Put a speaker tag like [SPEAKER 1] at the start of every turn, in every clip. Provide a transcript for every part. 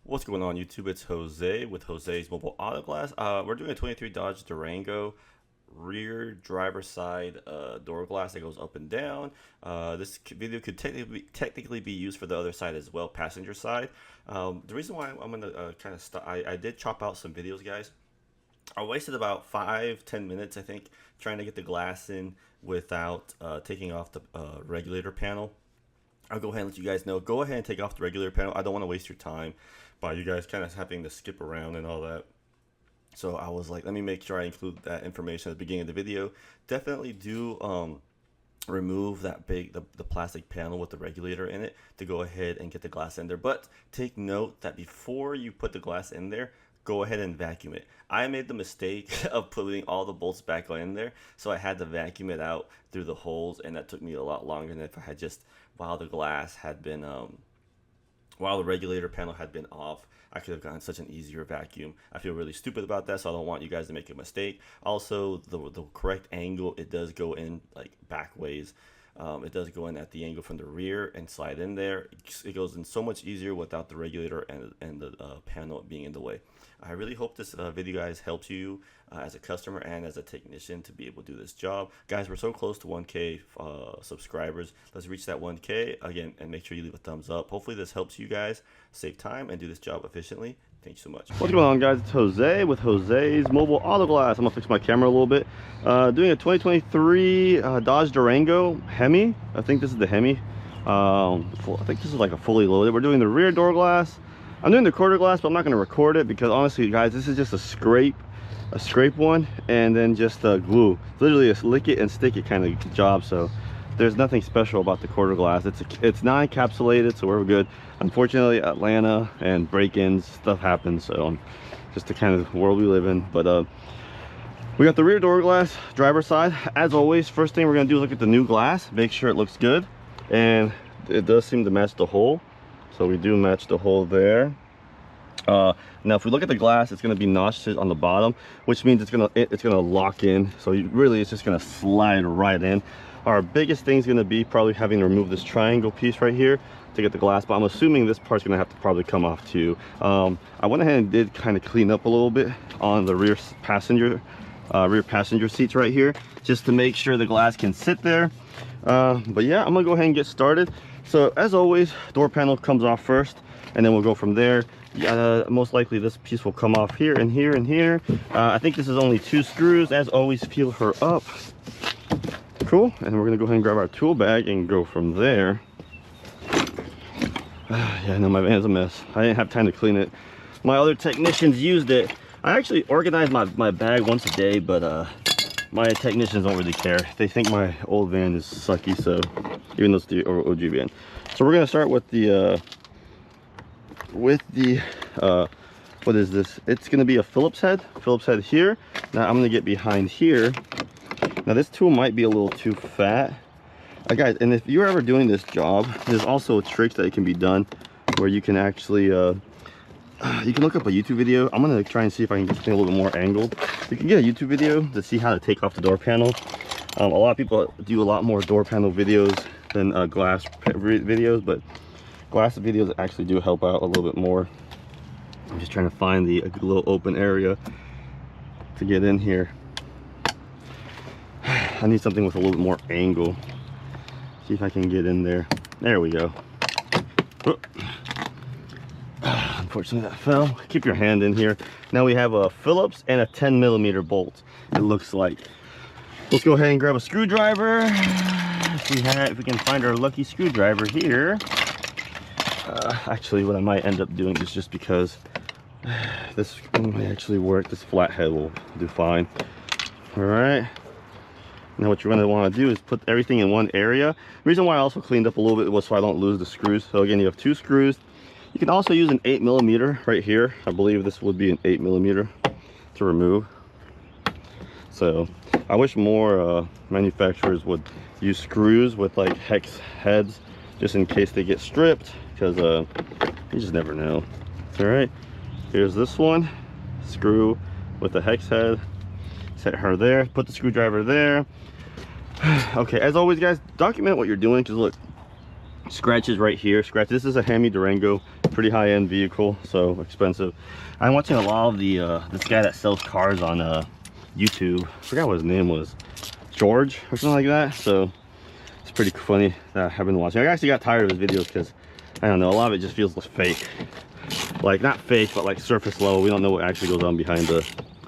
[SPEAKER 1] What's going on YouTube? It's Jose with Jose's Mobile Auto Glass. We're doing a 23 Dodge Durango rear driver's side door glass that goes up and down. This video could technically be used for the other side as well, passenger side. The reason why I'm gonna kind of stop, I did chop out some videos, guys. I wasted about 5-10 minutes, I think, trying to get the glass in without taking off the regulator panel. I'll go ahead and let you guys know. Go ahead and take off the regulator panel. I don't want to waste your time by you guys kind of having to skip around and all that. So I was like, let me make sure I include that information at the beginning of the video. Definitely do remove that the plastic panel with the regulator in it to go ahead and get the glass in there. But take note that before you put the glass in there, go ahead and vacuum it. I made the mistake of putting all the bolts back in there, so I had to vacuum it out through the holes, and that took me a lot longer than if I had just, while the glass had been while the regulator panel had been off, I could have gotten such an easier vacuum. I feel really stupid about that, so I don't want you guys to make a mistake. Also, the correct angle, it does go in like back ways. It does go in at the angle from the rear and slide in there. It goes in so much easier without the regulator and the panel being in the way. I really hope this video, guys, helps you as a customer and as a technician to be able to do this job. Guys, we're so close to 1K subscribers. Let's reach that 1K again, and make sure you leave a thumbs up. Hopefully this helps you guys save time and do this job efficiently. Thank you so much. What's going on, guys? It's Jose with Jose's Mobile Auto Glass. I'm gonna fix my camera a little bit. Doing a 2023 Dodge Durango Hemi. I think this is the Hemi. I think this is like a fully loaded. We're doing the rear door glass. I'm doing the quarter glass, but I'm not going to record it because honestly, guys, this is just a scrape one, and then just glue. Literally a lick it and stick it kind of job. So there's nothing special about the quarter glass. It's non-encapsulated, so we're good. Unfortunately, Atlanta and break-ins stuff happens, so just the kind of world we live in. But we got the rear door glass, driver's side. As always, first thing we're gonna do is look at the new glass, make sure it looks good, and it does seem to match the hole. So we do match the hole there. Now if we look at the glass, it's going to be notched on the bottom, which means it's going to lock in. So it's just going to slide right in. Our biggest thing is going to be probably having to remove this triangle piece right here to get the glass, but I'm assuming this part's going to have to probably come off too. I went ahead and did kind of clean up a little bit on the rear passenger seats right here, just to make sure the glass can sit there. But yeah, I'm gonna go ahead and get started. So as always, door panel comes off first, and then we'll go from there. Most likely this piece will come off here and here and here. I think this is only 2 screws. As always, feel her up. Cool. And we're gonna go ahead and grab our tool bag and go from there. Yeah, no, my van's a mess. I didn't have time to clean it. My other technicians used it. I actually organize my bag once a day, but my technicians don't really care. They think my old van is sucky, so even though it's the OG van. So we're gonna start with the what is this? It's gonna be a Phillips head here. Now I'm gonna get behind here. Now this tool might be a little too fat. Guys, and if you're ever doing this job, there's also tricks that it can be done where you can actually you can look up a YouTube video. I'm gonna try and see if I can get something a little bit more angled. You can get a YouTube video to see how to take off the door panel. A lot of people do a lot more door panel videos than glass videos, but glass videos actually do help out a little bit more. I'm just trying to find the little open area to get in here. I need something with a little bit more angle. See if I can get in there. There we go. Unfortunately that fell. Keep your hand in here. Now we have a Phillips and a 10mm bolt, it looks like. Let's go ahead and grab a screwdriver. If we can find our lucky screwdriver here. Actually, what I might end up doing is, just because this might actually work, this flathead will do fine. All right. Now what you're going to want to do is put everything in one area. The reason why I also cleaned up a little bit was so I don't lose the screws. So again, you have 2 screws. You can also use an 8mm right here. I believe this would be an 8mm to remove. So I wish more manufacturers would use screws with like hex heads, just in case they get stripped, because you just never know. All right, here's this one, screw with the hex head. Set her there, put the screwdriver there. Okay, as always, guys, document what you're doing, because look, scratches right here. Scratch. This is a Hemi Durango
[SPEAKER 2] pretty high-end vehicle, so expensive. I'm watching a lot of the this guy that sells cars on YouTube. I forgot what his name was, George or something like that. So it's pretty funny that I've been watching. I actually got tired of his videos because I don't know, a lot of it just feels fake. Like not fake, but like surface level. We don't know what actually goes on behind the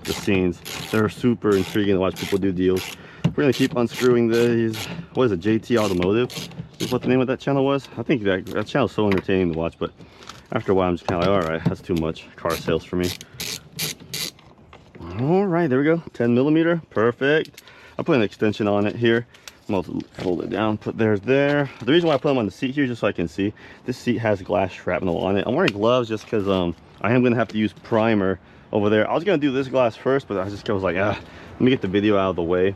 [SPEAKER 2] scenes. They're super intriguing to watch people do deals. We're gonna keep unscrewing these. What is it, JT Automotive is what the name of that channel was. I think that channel's so entertaining to watch, but after a while I'm just kind of like, all right, that's too much car sales for me. All right, there we go. 10mm, perfect. I'll put an extension on it here. I'm gonna fold it down, put theirs there. The reason why I put them on the seat here, just so I can see, this seat has glass shrapnel on it. I'm wearing gloves just because I am gonna have to use primer over there. I was gonna do this glass first, but I was like, let me get the video out of the way.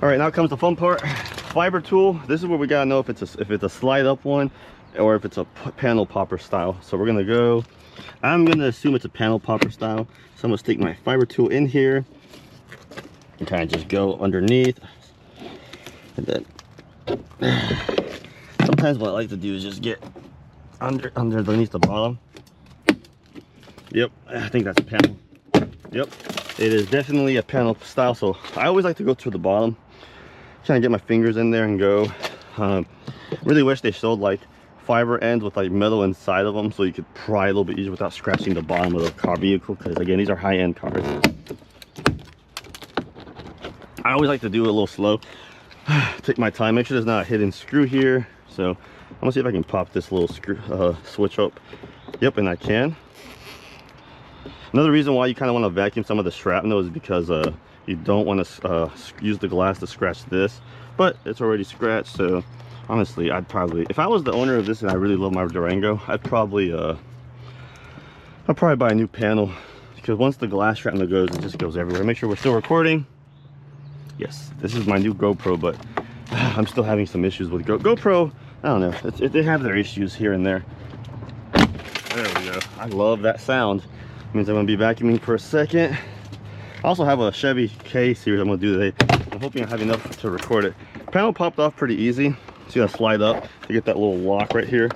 [SPEAKER 2] All right, now comes the fun part. Fiber tool. This is where we gotta know if it's a slide up one or if it's a panel popper style. So we're gonna go, I'm gonna assume it's a panel popper style. So I'm gonna stick my fiber tool in here and kind of just go underneath. And then sometimes what I like to do is just get underneath the bottom. Yep, I think that's a panel. Yep, it is definitely a panel style. So I always like to go to the bottom, trying to get my fingers in there and go. Really wish they showed like fiber ends with like metal inside of them so you could pry a little bit easier without scratching the bottom of the car vehicle, because again, these are high-end cars. I always like to do it a little slow. Take my time, make sure there's not a hidden screw here. So I'm gonna see if I can pop this little screw switch up. Yep, and I can. Another reason why you kind of want to vacuum some of the shrapnel is because you don't want to use the glass to scratch this, but it's already scratched. So honestly, I'd probably, if I was the owner of this and I really love my Durango, I'd probably buy a new panel, because once the glass shrapnel goes, it just goes everywhere. Make sure we're still recording. Yes, this is my new GoPro, but I'm still having some issues with GoPro. I don't know, they have their issues here and there. There we go. I love that sound. It means I'm gonna be vacuuming for a second. I also have a Chevy K series I'm gonna do today. I'm hoping I have enough to record it. Panel popped off pretty easy. So you gotta slide up to get that little lock right here.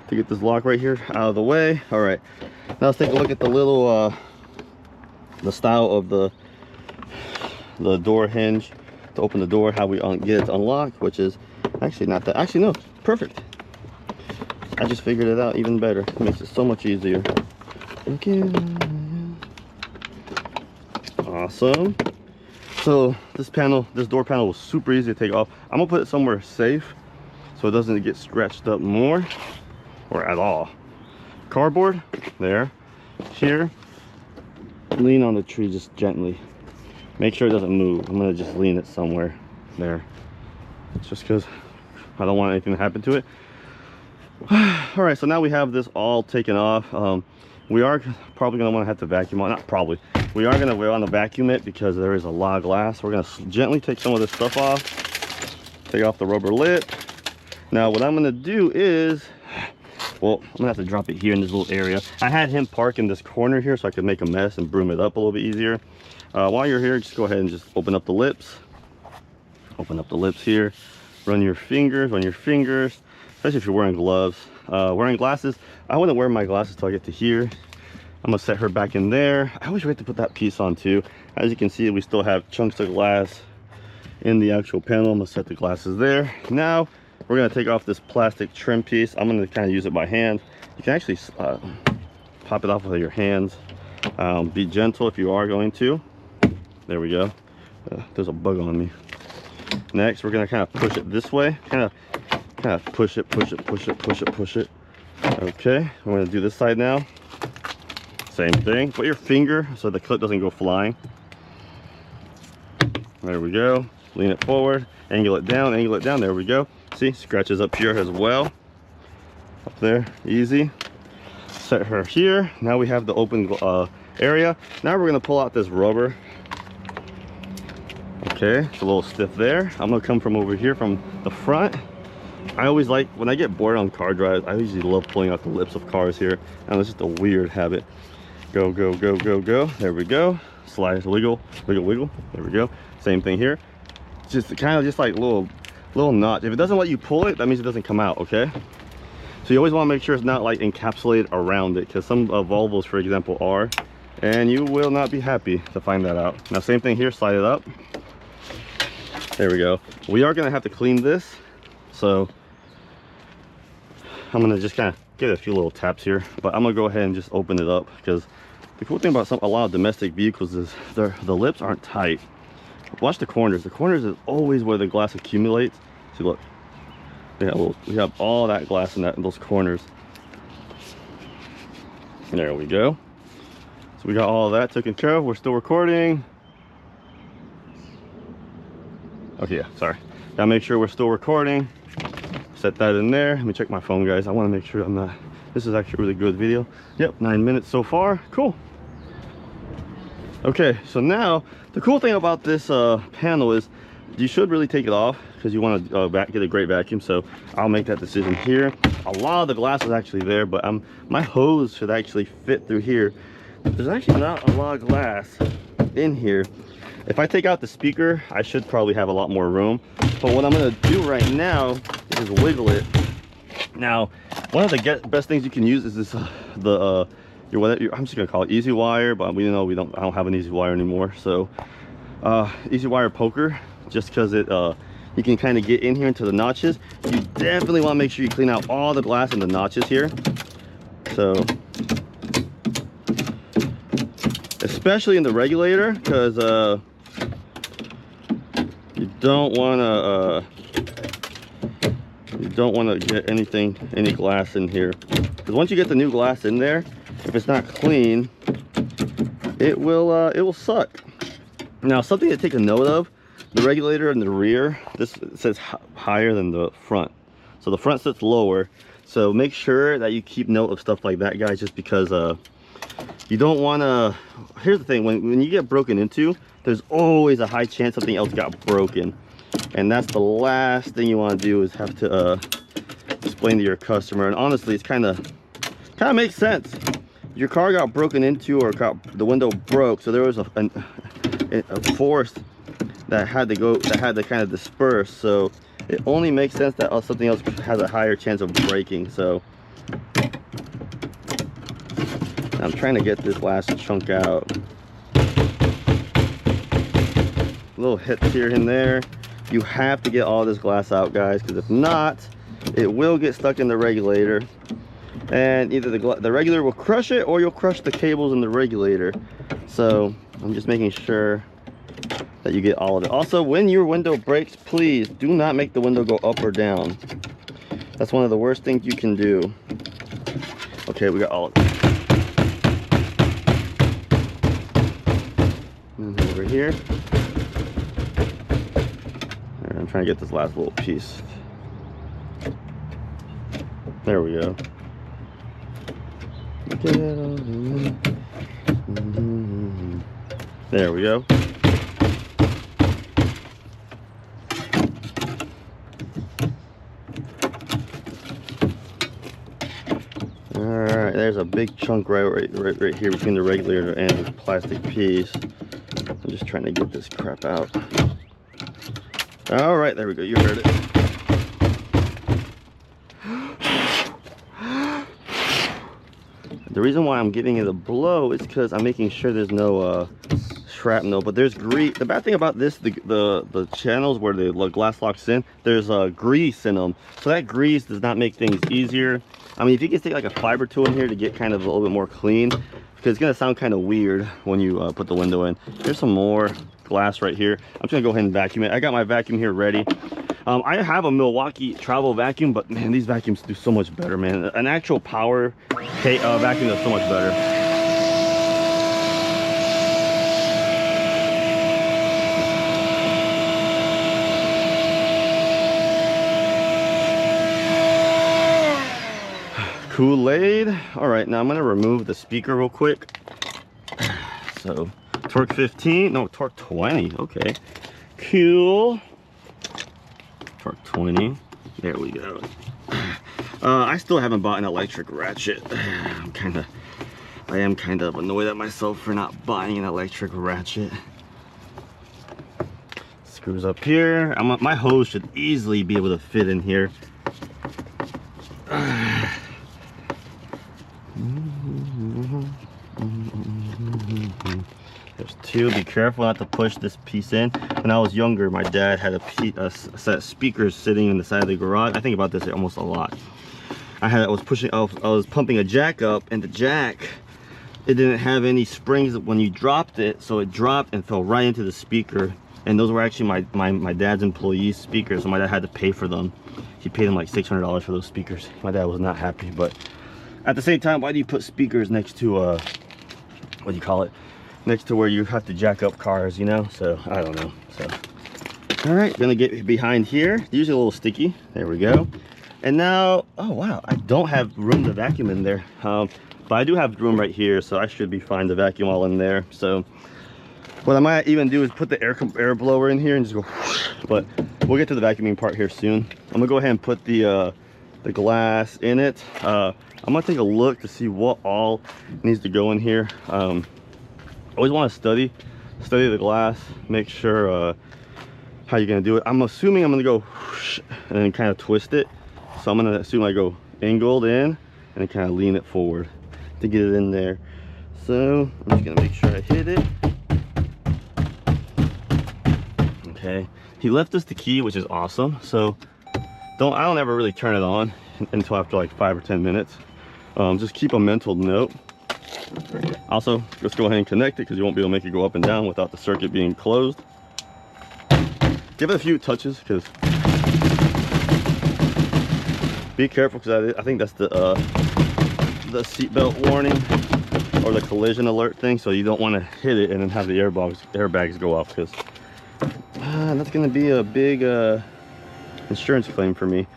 [SPEAKER 2] To get this lock right here out of the way. All right, now let's take a look at the little the style of the door hinge to open the door, how we get it to unlock, which is actually not that, actually no, perfect. I just figured it out even better. It makes it so much easier. Okay. Awesome. So this door panel was super easy to take off. I'm gonna put it somewhere safe so it doesn't get scratched up more or at all. Cardboard there, here. Lean on the tree just gently. Make sure it doesn't move. I'm gonna just lean it somewhere there. It's just because I don't want anything to happen to it. All right, so now we have this all taken off. We are probably gonna want to have to vacuum on, not probably. We are gonna want to vacuum it because there is a lot of glass. We're gonna gently take some of this stuff off. Take off the rubber lip. Now what I'm gonna do is, well, I'm gonna have to drop it here in this little area. I had him park in this corner here so I could make a mess and broom it up a little bit easier. While you're here, just go ahead and just open up the lips. Open up the lips here. Run your fingers, especially if you're wearing gloves. Wearing glasses, I wouldn't wear my glasses till I get to here. I'm gonna set her back in there. I always forget to put that piece on too. As you can see, we still have chunks of glass in the actual panel. I'm gonna set the glasses there. Now, we're gonna take off this plastic trim piece. I'm gonna kind of use it by hand. You can actually pop it off with your hands. Be gentle if you are going to. There we go. There's a bug on me. Next, we're gonna kind of push it this way. Kind of push it. Okay, I'm gonna do this side now. Same thing. Put your finger so the clip doesn't go flying. There we go. Lean it forward. Angle it down. There we go. See, scratches up here as well. Up there, easy. Set her here. Now we have the open area. Now we're gonna pull out this rubber. Okay, it's a little stiff there. I'm gonna come from over here from the front. I always like, when I get bored on car drives, I usually love pulling out the lips of cars here. And it's just a weird habit. Go. There we go. Slide, wiggle. There we go. Same thing here. Just kind of just like little notch. If it doesn't let you pull it, that means it doesn't come out, okay? So you always want to make sure it's not like encapsulated around it, because some Volvos, for example, are, and you will not be happy to find that out. Now same thing here, slide it up. There we go. We are gonna have to clean this, so I'm gonna just kind of give it a few little taps here, but I'm gonna go ahead and just open it up, because the cool thing about a lot of domestic vehicles is the lips aren't tight. Watch the corners. The corners is always where the glass accumulates. See, look, we have all that glass in those corners. There we go. So we got all of that taken care of. We're still recording. Okay, yeah, sorry. Gotta make sure we're still recording. Set that in there. Let me check my phone, guys. I want to make sure I'm not. This is actually a really good video. Yep, 9 minutes so far. Cool. Okay, so now the cool thing about this panel is you should really take it off, because you want to get a great vacuum. So I'll make that decision here. A lot of the glass is actually there, but my hose should actually fit through here. There's actually not a lot of glass in here. If I take out the speaker, I should probably have a lot more room. But what I'm going to do right now is wiggle it. Now, one of the best things you can use is this I'm just gonna call it easy wire, but we know I don't have an easy wire anymore. So easy wire poker, just because it you can kind of get in here into the notches. You definitely want to make sure you clean out all the glass in the notches here. So especially in the regulator, because you don't want to get any glass in here, because once you get the new glass in there, if it's not clean, it will suck. Now, something to take a note of: the regulator in the rear, this says higher than the front, so the front sits lower. So make sure that you keep note of stuff like that, guys, just because you don't want to. Here's the thing: when you get broken into, there's always a high chance something else got broken, and that's the last thing you want to do, is have to explain to your customer. And honestly, it's kind of makes sense. Your car got broken into, or the window broke, so there was a force that had to kind of disperse. So it only makes sense that something else has a higher chance of breaking. So I'm trying to get this last chunk out. Little hits here and there. You have to get all this glass out, guys, because if not, it will get stuck in the regulator, and either the regulator will crush it, or you'll crush the cables in the regulator. So I'm just making sure that you get all of it. Also, when your window breaks, please do not make the window go up or down. That's one of the worst things you can do. Okay, we got all of it. And over here, I'm trying to get this last little piece. There we go. There we go. All right, there's a big chunk right here between the regulator and this plastic piece. I'm just trying to get this crap out. All right, there we go. You heard it. The reason why I'm giving it a blow is because I'm making sure there's no shrapnel, but there's grease. The bad thing about this, the channels where the glass locks in, there's grease in them, so that grease does not make things easier. I mean, if you can stick like a fiber tool in here to get kind of a little bit more clean, because it's gonna sound kind of weird when you put the window in. Here's some more glass right here. I'm just gonna go ahead and vacuum it. I got my vacuum here ready. I have a Milwaukee travel vacuum, but man, these vacuums do so much better, man. An actual power vacuum does so much better. Kool-Aid. All right, now I'm gonna remove the speaker real quick. So torque 15, no, torque 20. Okay, cool. Torque 20. There we go. I still haven't bought an electric ratchet. I am kind of annoyed at myself for not buying an electric ratchet. Screws up here. My hose should easily be able to fit in here. too. Be careful not to push this piece in. When I was younger, my dad had a set of speakers sitting in the side of the garage. I think about this almost a lot. I was pumping a jack up, and the jack, it didn't have any springs when you dropped it, so it dropped and fell right into the speaker. And those were actually my dad's employees' speakers, so my dad had to pay for them. He paid him like $600 for those speakers. My dad was not happy, but at the same time, why do you put speakers next to what do you call it? Next to where you have to jack up cars, you know? So I don't know. So all right, gonna get behind here. Usually a little sticky. There we go. And now, oh wow, I don't have room to vacuum in there. But I do have room right here, so I should be fine to vacuum all in there. So what I might even do is put the air blower in here and just go whoosh, but we'll get to the vacuuming part here soon. I'm gonna go ahead and put the glass in it. I'm gonna take a look to see what all needs to go in here. Always want to study the glass, make sure how you're gonna do it. I'm assuming I'm gonna go whoosh and then kind of twist it. So I'm gonna assume I go angled in and then kind of lean it forward to get it in there. So I'm just gonna make sure I hit it. Okay, he left us the key, which is awesome. So I don't ever really turn it on until after like 5 or 10 minutes. Just keep a mental note. Also, let's go ahead and connect it because you won't be able to make it go up and down without the circuit being closed. Give it a few touches because be careful, because I think that's the seatbelt warning or the collision alert thing. So you don't want to hit it and then have the airbags go off, because that's going to be a big insurance claim for me.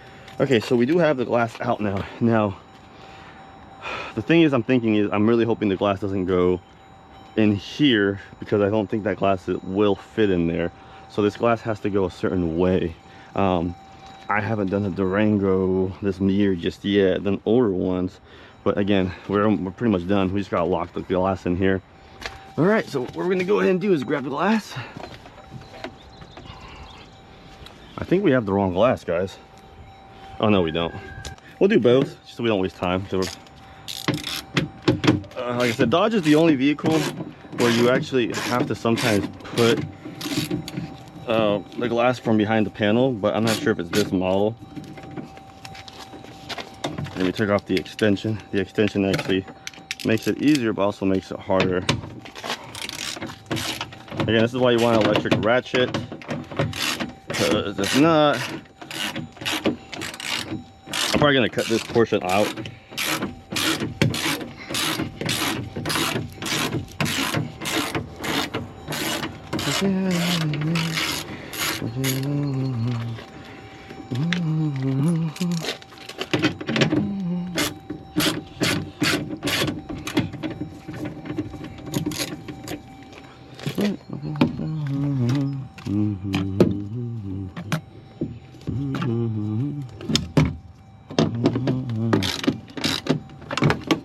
[SPEAKER 2] Okay, so we do have the glass out now. Now, the thing is, I'm really hoping the glass doesn't go in here, because I don't think that glass will fit in there. So this glass has to go a certain way. I haven't done a Durango this year just yet, done older ones. But again, we're pretty much done. We just gotta lock the glass in here. All right, so what we're gonna go ahead and do is grab the glass. I think we have the wrong glass, guys. Oh no, we don't. We'll do both, just so we don't waste time. So like I said, Dodge is the only vehicle where you actually have to sometimes put the glass from behind the panel, but I'm not sure if it's this model. And we took off the extension. The extension actually makes it easier, but also makes it harder. Again, this is why you want an electric ratchet, because if not, I'm probably gonna cut this portion out.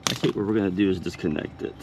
[SPEAKER 2] I think what we're gonna do is disconnect it.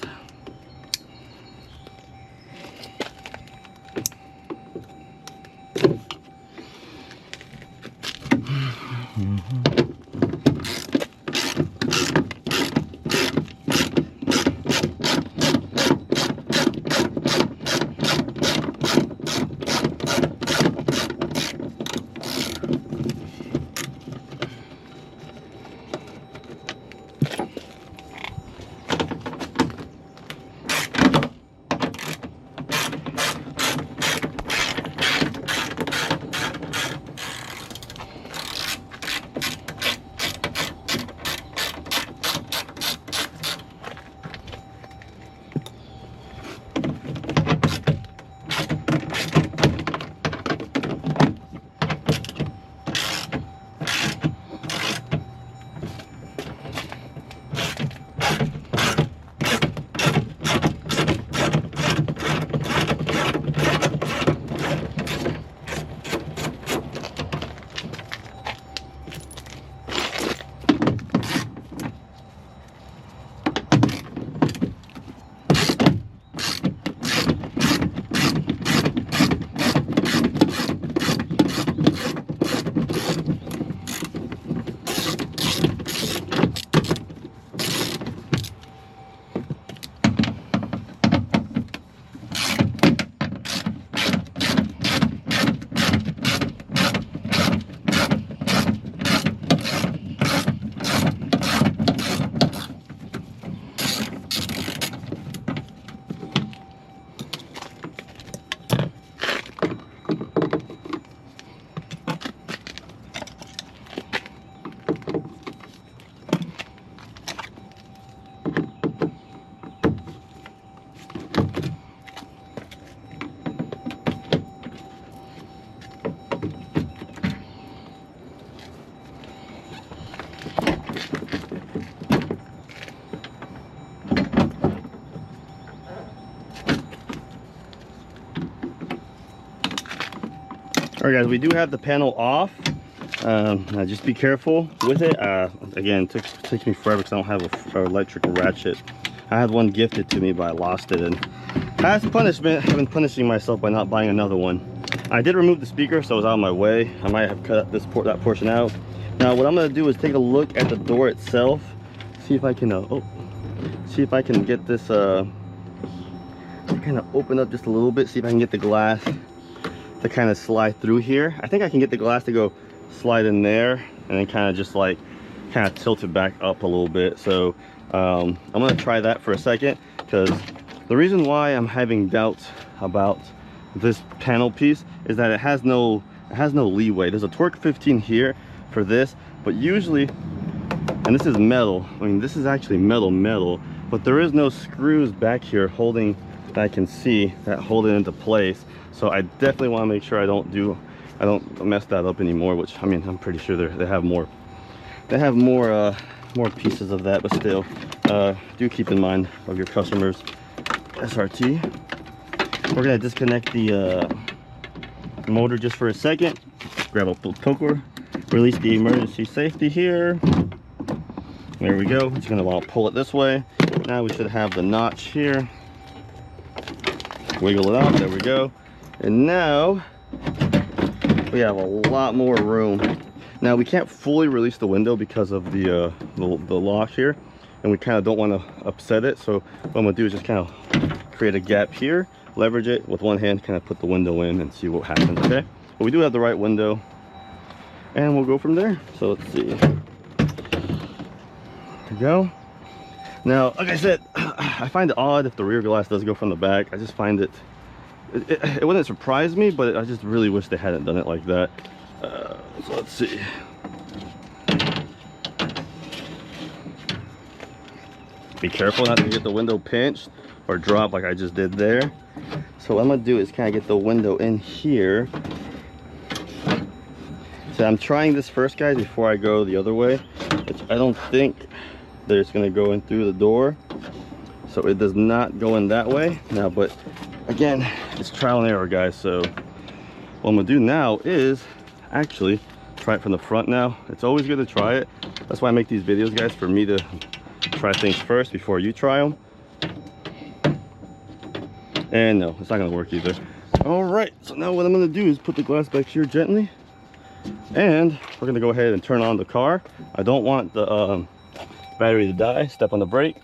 [SPEAKER 2] All right, guys, we do have the panel off. Now just be careful with it. Again, it takes me forever because I don't have an electric ratchet. I had one gifted to me, but I lost it, and as punishment, I've been punishing myself by not buying another one. I did remove the speaker, so it was out of my way. I might have cut that portion out. Now, what I'm gonna do is take a look at the door itself, see if I can see if I can get this kind of open up just a little bit, see if I can get the glass to kind of slide through here. I think I can get the glass to go slide in there and then kind of just like kind of tilt it back up a little bit. So I'm gonna try that for a second, because the reason why I'm having doubts about this panel piece is that it has no leeway. There's a torque 15 here for this, but usually, and this is metal, I mean this is actually metal, but there is no screws back here holding, that I can see, that hold it into place. So I definitely want to make sure I don't mess that up anymore, which, I mean, I'm pretty sure they have more pieces of that, but still, do keep in mind of your customers' SRT. We're gonna disconnect the motor just for a second, grab a poker, release the emergency safety here. There we go. Just gonna pull it this way. Now we should have the notch here. Wiggle it out, there we go. And now we have a lot more room. Now we can't fully release the window because of the lock here, and we kind of don't want to upset it. So what I'm gonna do is just kind of create a gap here, leverage it with one hand, kind of put the window in and see what happens. Okay, but we do have the right window, and we'll go from there. So let's see. There we go. Now, like I said, I find it odd if the rear glass does go from the back. I just find it wouldn't surprise me, but I just really wish they hadn't done it like that. So let's see. Be careful not to get the window pinched or drop like I just did there. So what I'm gonna do is kind of get the window in here. So I'm trying this first, guys, before I go the other way, which I don't think that it's gonna go in through the door. So it does not go in that way now, but again, it's trial and error, guys. So what I'm gonna do now is actually try it from the front now. It's always good to try it. That's why I make these videos, guys, for me to try things first before you try them. And no, it's not gonna work either. All right, so now what I'm gonna do is put the glass back here gently, and we're gonna go ahead and turn on the car. I don't want the battery to die. Step on the brake.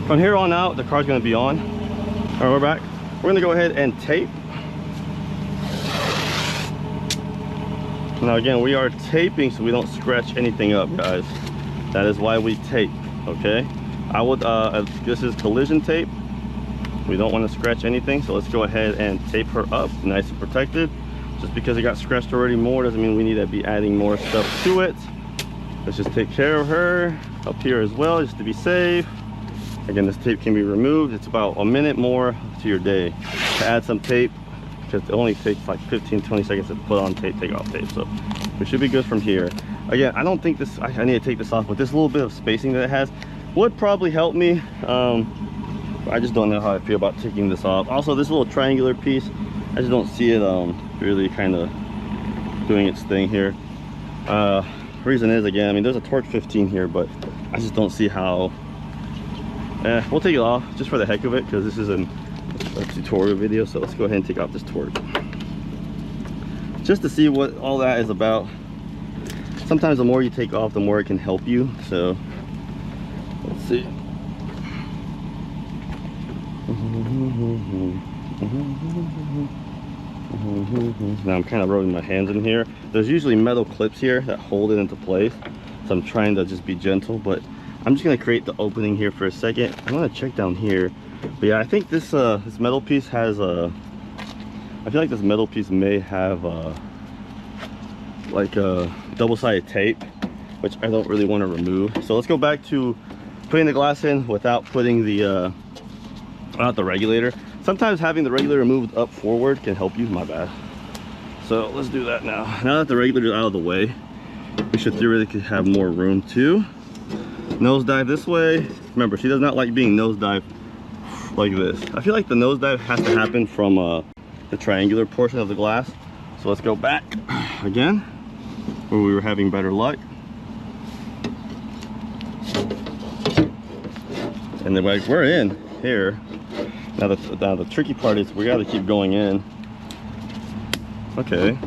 [SPEAKER 2] From here on out, the car's gonna be on. All right, we're back. We're gonna go ahead and tape. Now again, we are taping so we don't scratch anything up, guys. That is why we tape, okay? I would, this is collision tape. We don't want to scratch anything, so let's go ahead and tape her up nice and protected. Just because it got scratched already more doesn't mean we need to be adding more stuff to it. Let's just take care of her up here as well, just to be safe. Again, this tape can be removed. It's about a minute more to your day to add some tape, because it only takes like 15-20 seconds to put on tape, take off tape. So we should be good from here. Again, I don't think this, I need to take this off, but this little bit of spacing that it has would probably help me. I just don't know how I feel about taking this off. Also, this little triangular piece, I just don't see it really kind of doing its thing here. Reason is, again, I mean, there's a torque 15 here, but I just don't see how. We'll take it off just for the heck of it, because this is a tutorial video. So let's go ahead and take off this torque just to see what all that is about. Sometimes the more you take off, the more it can help you. So let's see. Now I'm kind of rubbing my hands in here. There's usually metal clips here that hold it into place, so I'm trying to just be gentle, but I'm just going to create the opening here for a second. I'm going to check down here, but yeah, I think this this metal piece has a, I feel like this metal piece may have like a double-sided tape, which I don't really want to remove. So let's go back to putting the glass in without putting the not the regulator. Sometimes having the regulator moved up forward can help you. My bad. So let's do that now. Now that the regulator is out of the way, we should theoretically have more room to nosedive this way. Remember, she does not like being nosedived like this. I feel like the nosedive has to happen from the triangular portion of the glass. So let's go back again where we were having better luck. And then like we're in here. Now the tricky part is we got to keep going in. Okay.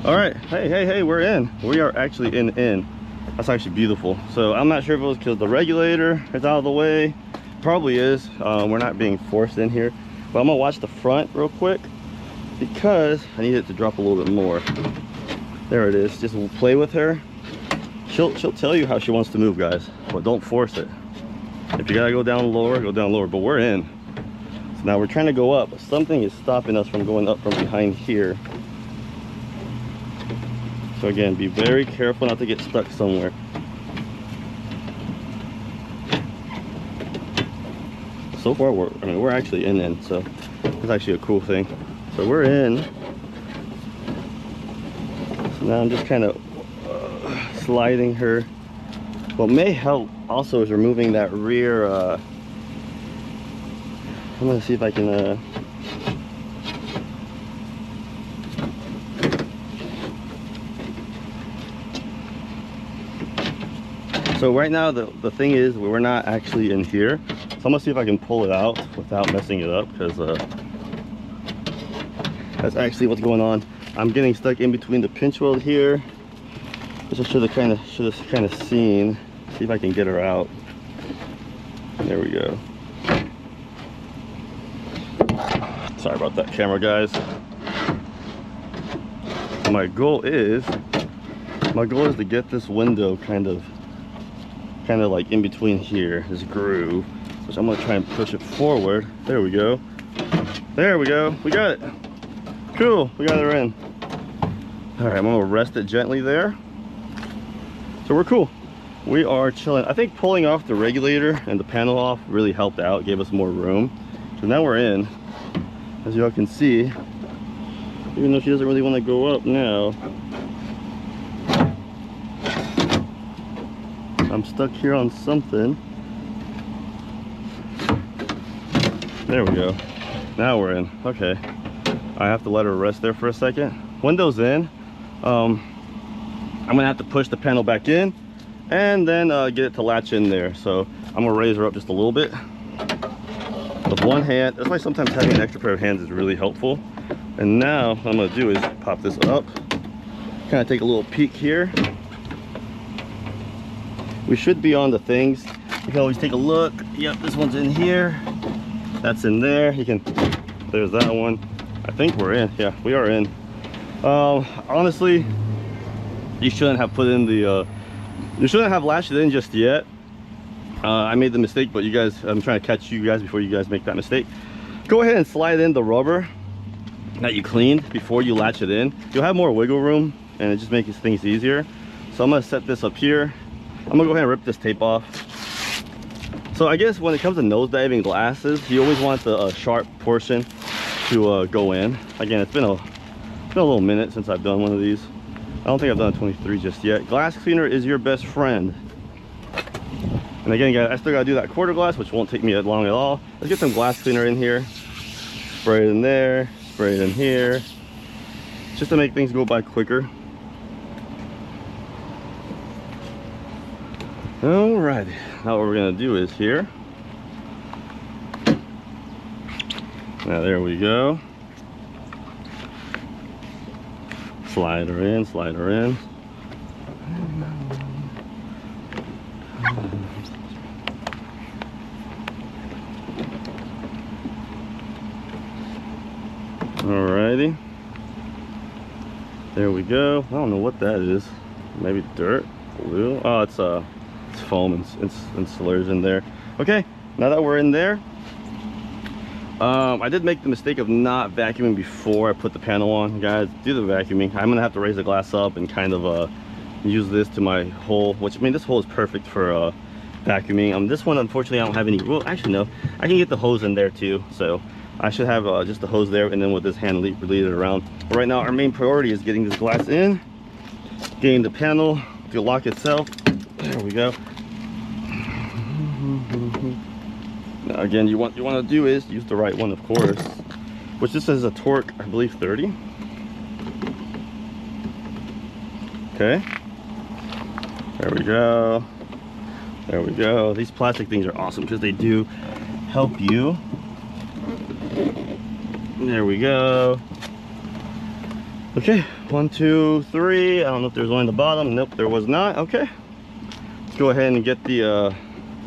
[SPEAKER 2] All right. Hey, we're in. We are actually in. That's actually beautiful. So I'm not sure if it was because the regulator is out of the way. Probably is. We're not being forced in here. But I'm gonna watch the front real quick because I need it to drop a little bit more. There it is. Just play with her. She'll tell you how she wants to move, guys. But don't force it. If you gotta go down lower, go down lower. But we're in. So now we're trying to go up. But something is stopping us from going up from behind here. So again, be very careful not to get stuck somewhere. So far, we're actually in, so it's actually a cool thing. So we're in. So now I'm just kind of sliding her. What may help also is removing that rear. I'm gonna see if I can. So right now the thing is we're not actually in here. So I'm gonna see if I can pull it out without messing it up, because that's actually what's going on. I'm getting stuck in between the pinch weld here, which I should have kind of seen. See if I can get her out. There we go. Sorry about that, camera guys. My goal is to get this window kind of like in between here, this groove, which I'm gonna try and push it forward. There we go. There we go. We got it. Cool. We got her in. All right, I'm gonna rest it gently there. So we're cool. We are chilling. I think pulling off the regulator and the panel off really helped out, gave us more room. So now we're in. As y'all can see, even though she doesn't really want to go up now, I'm stuck here on something. There we go. Now we're in. Okay. I have to let her rest there for a second. Window's in. I'm gonna have to push the panel back in and then get it to latch in there. So I'm gonna raise her up just a little bit with one hand. That's why sometimes having an extra pair of hands is really helpful. And now what I'm gonna do is pop this up, kind of take a little peek here. We should be on the things. You can always take a look. Yep, this one's in here. That's in there. You can, there's that one. I think we're in. Yeah, we are in. Honestly, you shouldn't have put in the, you shouldn't have latched it in just yet. I made the mistake, but you guys, I'm trying to catch you guys before you guys make that mistake. Go ahead and slide in the rubber that you cleaned before you latch it in. You'll have more wiggle room and it just makes things easier. So I'm gonna set this up here. I'm gonna go ahead and rip this tape off. So I guess when it comes to nose diving glasses, you always want the sharp portion to go in. Again, it's been a little minute since I've done one of these. I don't think I've done a 23 just yet. Glass cleaner is your best friend. And again, guys, I still gotta do that quarter glass, which won't take me long at all. Let's get some glass cleaner in here. Spray it in there, spray it in here, just to make things go by quicker. Alrighty, now what we're gonna do is here. Now there we go. Slide her in, slide her in. Alrighty. There we go. I don't know what that is. Maybe dirt, glue. Oh, it's foam and insulars in there. Okay, now that we're in there, I did make the mistake of not vacuuming before I put the panel on. Guys, do the vacuuming. I'm gonna have to raise the glass up and kind of use this to my hole, which, I mean, this hole is perfect for vacuuming. This one, unfortunately, I don't have any. Well, actually, no, I can get the hose in there too, so I should have just the hose there, and then with this hand lead it around. But right now, our main priority is getting this glass in, getting the panel to lock itself. There we go. Now again, you want to do is use the right one, of course, which this is a torque, I believe, 30. Okay. There we go. There we go. These plastic things are awesome because they do help you. There we go. Okay, 1, 2, 3. I don't know if there's one in the bottom. Nope, there was not. Okay. Let's go ahead and get the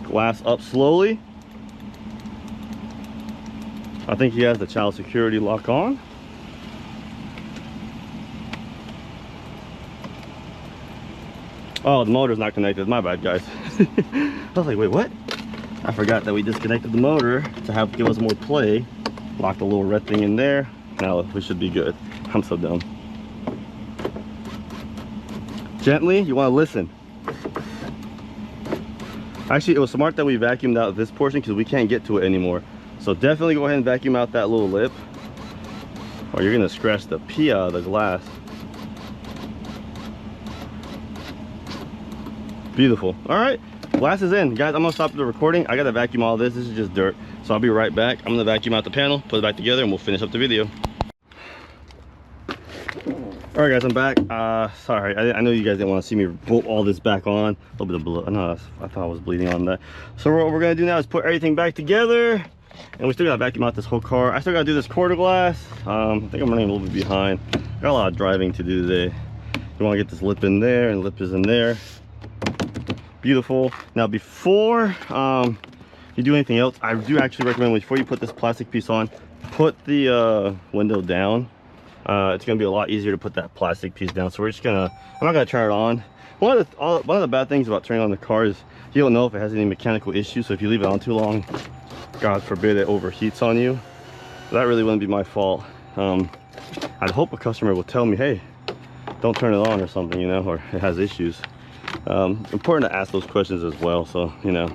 [SPEAKER 2] glass up slowly. I think he has the child security lock on. Oh, the motor's not connected. My bad, guys. I was like, wait, what? I forgot that we disconnected the motor to give us more play. Lock the little red thing in there. Now we should be good. I'm so dumb. Gently, you want to listen. Actually, it was smart that we vacuumed out this portion because we can't get to it anymore. So definitely go ahead and vacuum out that little lip, or you're gonna scratch the pee out of the glass. Beautiful. All right, glass is in. Guys, I'm gonna stop the recording. I gotta vacuum all this. This is just dirt. So I'll be right back. I'm gonna vacuum out the panel, put it back together, and we'll finish up the video. All right, guys, I'm back. Sorry, I know you guys didn't want to see me bolt all this back on. A little bit of blood. No, I thought I was bleeding on that. So what we're gonna do now is put everything back together, and we still gotta vacuum out this whole car. I still gotta do this quarter glass. I think I'm running a little bit behind. Got a lot of driving to do today. You want to get this lip in there, and lip is in there. Beautiful. Now before you do anything else, I do actually recommend before you put this plastic piece on, put the window down. It's gonna be a lot easier to put that plastic piece down. So we're just gonna, I'm not gonna turn it on. One of the bad things about turning on the car is you don't know if it has any mechanical issues. So if you leave it on too long, God forbid it overheats on you. That really wouldn't be my fault. I'd hope a customer will tell me, hey, don't turn it on or something, you know, or it has issues. Important to ask those questions as well. So, you know,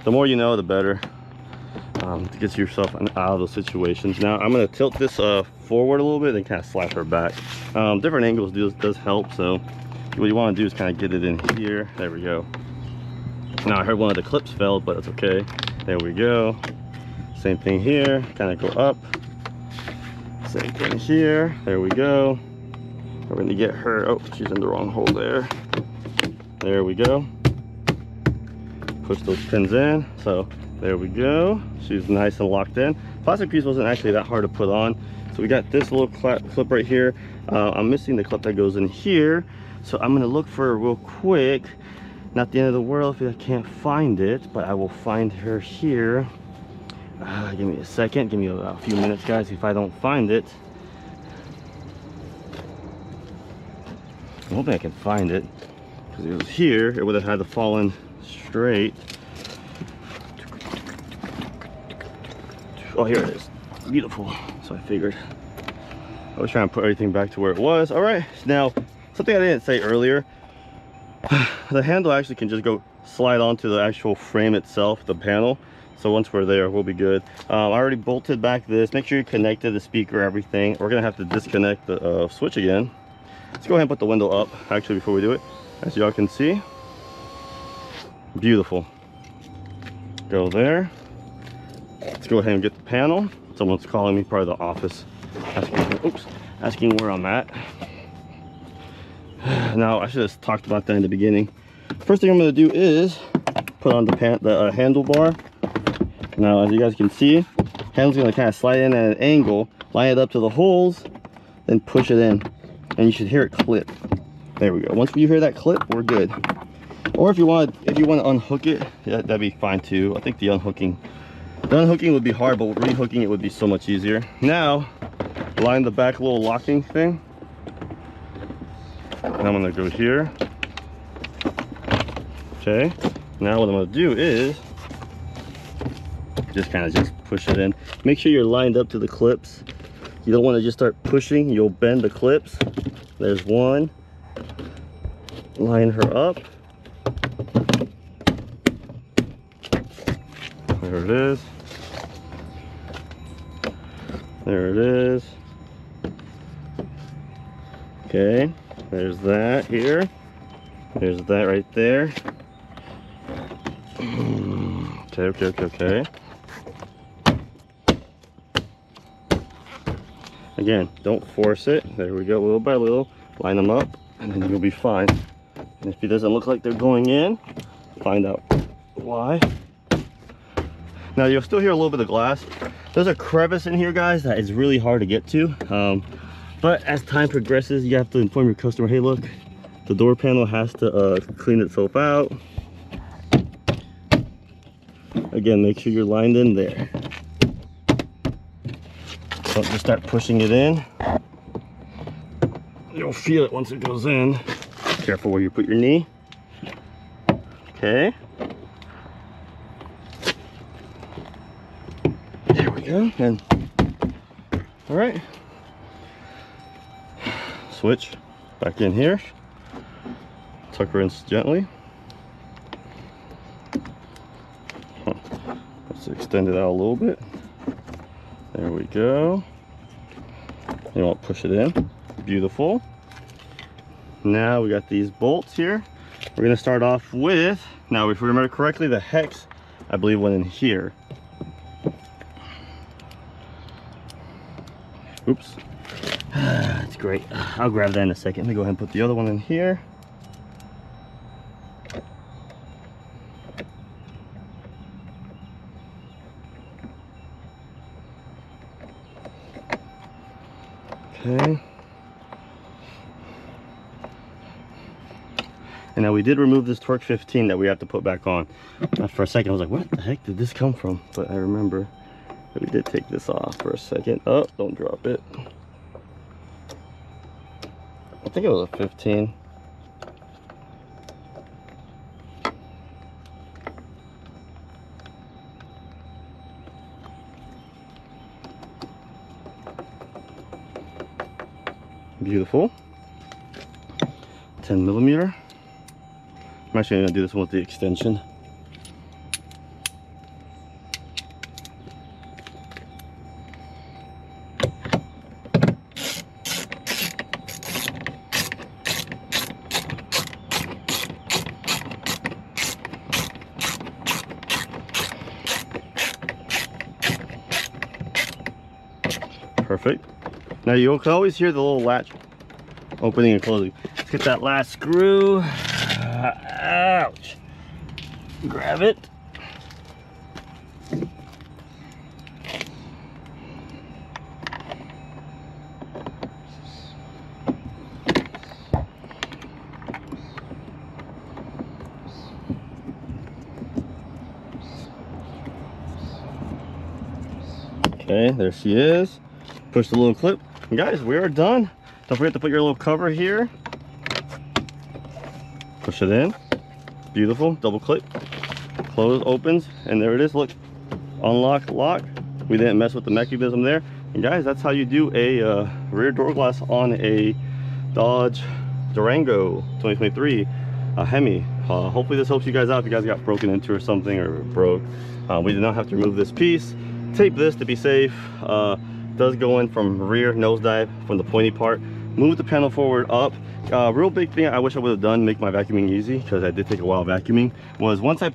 [SPEAKER 2] the more you know, the better, to get yourself out of those situations. Now I'm going to tilt this forward a little bit and kind of slap her back. Different angles does help. So what you want to do is kind of get it in here. There we go. Now I heard one of the clips fell, but it's okay. There we go. Same thing here, kind of go up. Same thing here. There we go. We're going to get her. Oh, she's in the wrong hole there. There we go. Push those pins in. So there we go. She's nice and locked in. Plastic piece wasn't actually that hard to put on. So we got this little clip right here. I'm missing the clip that goes in here. So I'm going to look for her real quick. Not the end of the world if I can't find it, but I will find her here. Give me a second. Give me a few minutes, guys, if I don't find it. I'm hoping I can find it. Because it was here, it would have had to fall in straight. Oh, here it is. Beautiful. So I figured I was trying to put everything back to where it was. All right, now something I didn't say earlier. The handle actually can just go slide onto the actual frame itself, the panel. So once we're there, we'll be good. I already bolted back this. Make sure you connected the speaker, everything. We're gonna have to disconnect the switch again. Let's go ahead and put the window up, actually, before we do it. As y'all can see, beautiful. Go there. Let's go ahead and get the panel. Someone's calling me, probably the office, asking where I'm at. Now I should have talked about that in the beginning. First thing I'm going to do is put on the handlebar. Now, as you guys can see, handle's going to kind of slide in at an angle, line it up to the holes, then push it in, and you should hear it clip. There we go. Once you hear that clip, we're good. Or if you want to unhook it, that'd be fine too. I think the unhooking would be hard, but rehooking it would be so much easier. Now, line the back little locking thing. And I'm gonna go here. Okay. Now what I'm gonna do is just kind of push it in. Make sure you're lined up to the clips. You don't want to just start pushing. You'll bend the clips. There's one. Line her up. There it is. There it is. Okay, there's that here. There's that right there. Okay. Again, don't force it. There we go, little by little. Line them up. and then you'll be fine. And if it doesn't look like they're going in, find out why. Now you'll still hear a little bit of glass. There's a crevice in here, guys, that is really hard to get to. But as time progresses, you have to inform your customer, hey, look, the door panel has to clean itself out. Again, make sure you're lined in there. Don't just start pushing it in. You'll feel it once it goes in. Careful where you put your knee. Okay. There we go. And all right. Switch back in here. Tuck her in gently. Let's extend it out a little bit. There we go. You won't push it in. Beautiful. Now we got these bolts here. We're gonna start off with, now if we remember correctly, the hex, I believe, went in here. Oops. That's great. I'll grab that in a second. Let me go ahead and put the other one in here. Okay. And now we did remove this torque 15 that we have to put back on. For a second I was like, what the heck did this come from? But I remember that we did take this off for a second. Oh, don't drop it. I think it was a 15. Beautiful. 10 millimeter. I'm actually going to do this one with the extension. Perfect. Now you can always hear the little latch opening and closing. Let's get that last screw. Ouch. Grab it. Okay, there she is. Push the little clip. And guys, we are done. Don't forget to put your little cover here. Push it in. Beautiful. Double clip. Close, opens, and there it is. Look. Unlock, lock. We didn't mess with the mechanism there. And guys, that's how you do a rear door glass on a Dodge Durango 2023 Hemi. Hopefully this helps you guys out if you guys got broken into or something, or broke. We did not have to remove this piece. Tape this to be safe. Does go in from rear nosedive from the pointy part. Move the panel forward up. Real big thing I wish I would have done, make my vacuuming easy, because I did take a while vacuuming, was once I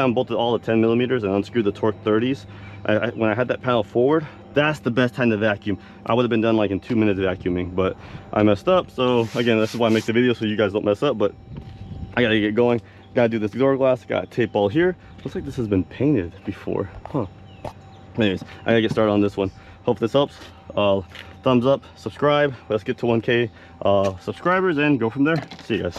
[SPEAKER 2] unbolted all the 10 millimeters and unscrewed the torque 30s, when I had that panel forward, that's the best time to vacuum. I would have been done like in 2 minutes vacuuming, but I messed up. So again, this is why I make the video, so you guys don't mess up. But I gotta get going. Gotta do this door glass. Got tape all here. Looks like this has been painted before, huh? Anyways, I gotta get started on this one. Hope this helps. Thumbs up, subscribe. Let's get to 1K subscribers and go from there. See you guys.